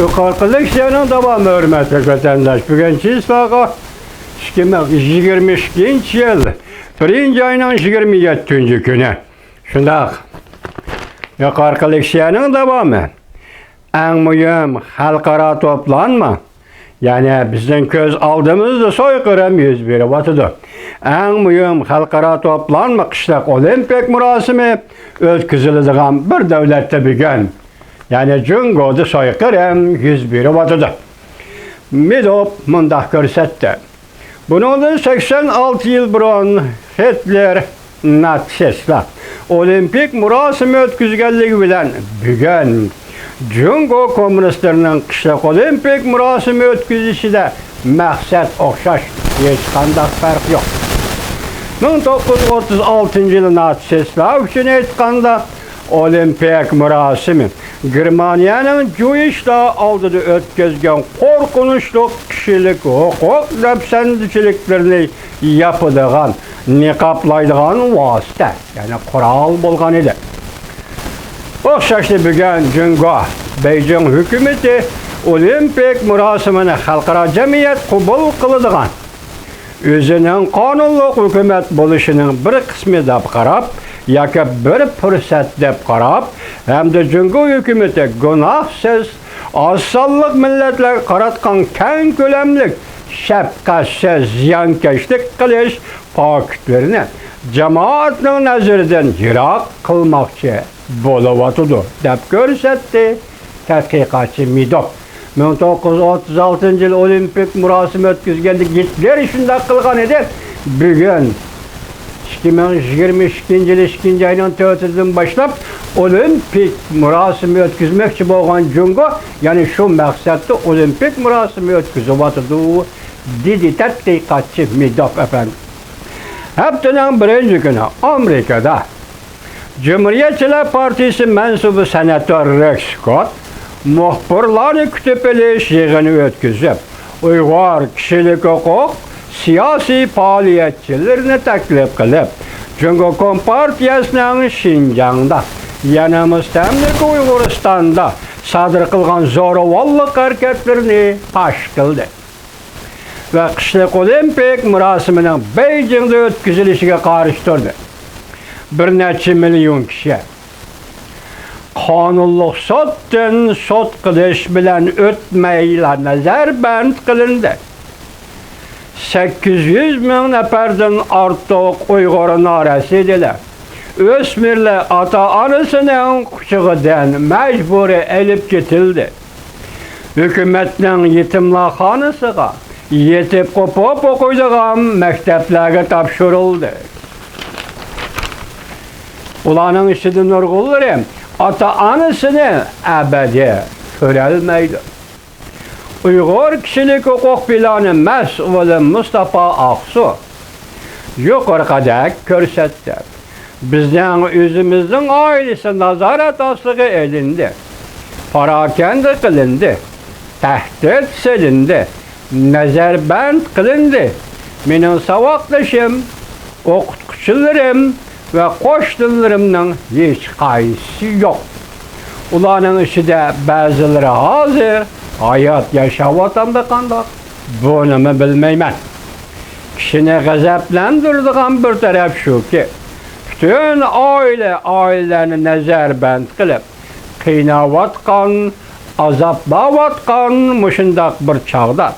Yukarıdaki senin devam hürmetli vatandaş. Bugün çizfaqa 2022 yıl 1 ayının 27 günü. Şundaq. Yukarıdaki senin devamı. En mühim halkara toplanma. Yani bizden göz aldığımızda soykırım yüz verip atıdı. En mühim halkara toplanma kışlak olimpik murasimi ötküzülüdüğün bir devlette bugün. Yani Cungo'da soykırım yüz verip atıdı. Midop mundaq görsetti. Bunun 86 yıl burun Hitler Natsisla olimpik murasimi ötküzgənligi bilen bugün Cungo komünistlerinin kışlak olimpik murasimi ötküzüşüde məqsəd oxşaş, hiç qandaq fark yok. 1936 yılı Natsisler üçün etqanda olimpik murasimi Germaniyanın Jewis'la aldığı ötküzgən korkunçluk kişilik hukuk repsendiçiliklerini yapıdığın, niqablaydığın vasıta, yani kural bolğan idi. Oxşaşlı bugün Cungo, Beijing hükümeti olimpik murasimini halkara cemiyet kubul kılıdığın, özünün kanunluk hükümet buluşunun bir kısmı da qarab, yoki bir fırsat dep qarab, hem de Cungo hükümeti günahsız, azsallık milletler qaratqan keng kölemlik, şefkatsiz ziyankeşlik qilish faktörünü cemaatning nazaridan yiroq qilmoqchi bo'layotidu deb ko'rsatdi tadqiqotchi Midop. 1936 yil olimpik murosimi o'tkazganda Hitler shunday qilgan edi. Bugun 2022 yil 2 ayning 4-dan boshlab olimpik murosimi o'tkazmoqchi bo'lgan Cungo, ya'ni shu maqsadda olimpik murosimi o'tkazyapti dedi tadqiqotchi Midop efendim. Haftanın birinci günü Amerika'da Cumhuriyetçiler Partisi mensubu senatör Rex Scott muhbirlarını kütüpheliş yığını ötküzüp Uyghur kişilik hukuk siyasi faaliyetçilerini teklif kılıp Cungo Kompartiyasının Şinjan'da yana müstemlik Uyguristan'da sadır kılgan zoravallık hareketlerini paş kıldı. Ve kışlık olimpik murasiminin Beijing'de ötküzülüşüge karıştırdı. Bir neçe milyon kişi. Kanunluk sotdan sot kılış bilen ötmeyle nazarband kılındı. 800 bin neferden artık Uygur'un arasıydılar. Ösmirler ata-anasının kuşağıdan mecburi elip getildi. Hükümetin yetimlikhanısıga yetip kopup okuyduğum mekteplerge tapşırıldı. Ulanın işini nurgullarım, ata-anasını ebedi körelmeydi. Uyghur kişilik hukuk planı mesulü Mustafa Aksu yukarıda körsetti. Bizden özümüzün ailesi nazaret asığı edindi. Parakende kılındı. Tehdit silindi. Nazarband kılındı. Benim savaklaşım, okutkuçularım ve koştunlarımın hiç kayısı yok. Ulanın işi de bazıları hazır, hayat yaşavatamda kandak. Bunu mu bilmeymen. Kişini gazaplandırdığım bir taraf şu ki, bütün ailelerini nazarband kılıp, qiynavatqan, azaplayvatqan muşundaq bir çağda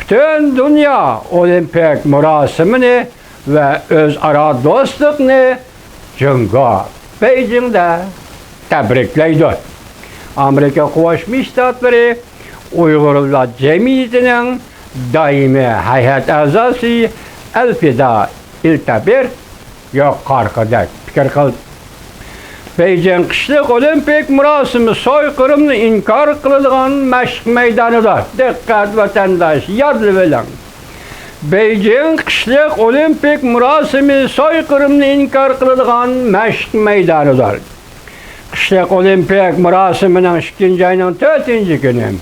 bütün dünya olimpik murasimini ve özara dostluqni Cungo Beijing'de tebrikleydi. Amerika Qo'shma Shtatları Uyg'urlar Cemiyeti'nin daimi hayat a'zosi Elfida İltabir yuqorida fikr qildi. Beijing kışlık olimpik murasimi soykırımını inkar kılıdığın meşk meydanıdır. Dikkat vatandaş, yadlı bilen. Beijing kışlık olimpik murasimi soykırımını inkar kılıdığın meşk meydanıdır. Kışlık olimpik murasiminin 2 ayının 4 günü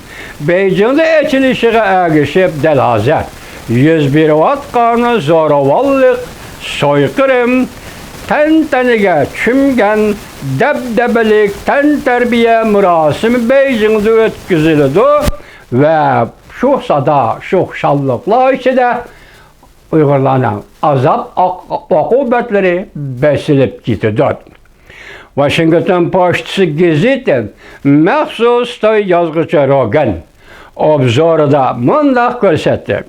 Beijing'de açılışıga ergişip delhazat 101 vatkanı zoravallık, soykırım, tantaniga tushgan dabdabalik tantarbiya murosimi Beijing'de o'tkazildi ve şu sada, şu şallıklar içinde Uygurlarning azap oqibatleri besilip gitti. Washington Post'si gazeti maxsus to'y yozuvchi Rogan obzorida mundaq ko'rsatdi.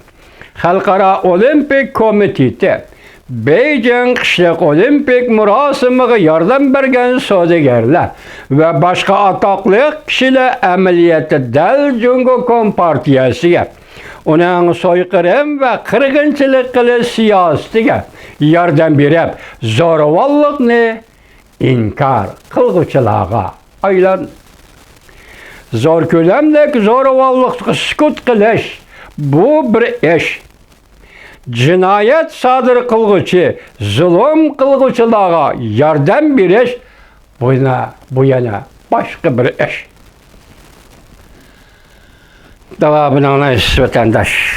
Xalqaro Olimpik komiteti Beijing qishliq olimpik murosimiga yordam bergan savdogarlar va boshqa atoqli kishilar amaliyoti dal Jungo Kompartiyasiga uning soyqirım ve qirg'inchilik qilish siyosatiga yordam berib, zo'ravonlikni inkar qilguvchilarga aylandi. Zo'r ko'lamdagi zo'ravonlikqa sukut qilish bu bir ish. Jinoyat sodir qilguvchi, zulm qilguvchilarga yordam berish bu yana boshqa bir ish. Davamını anlayış vatandaş.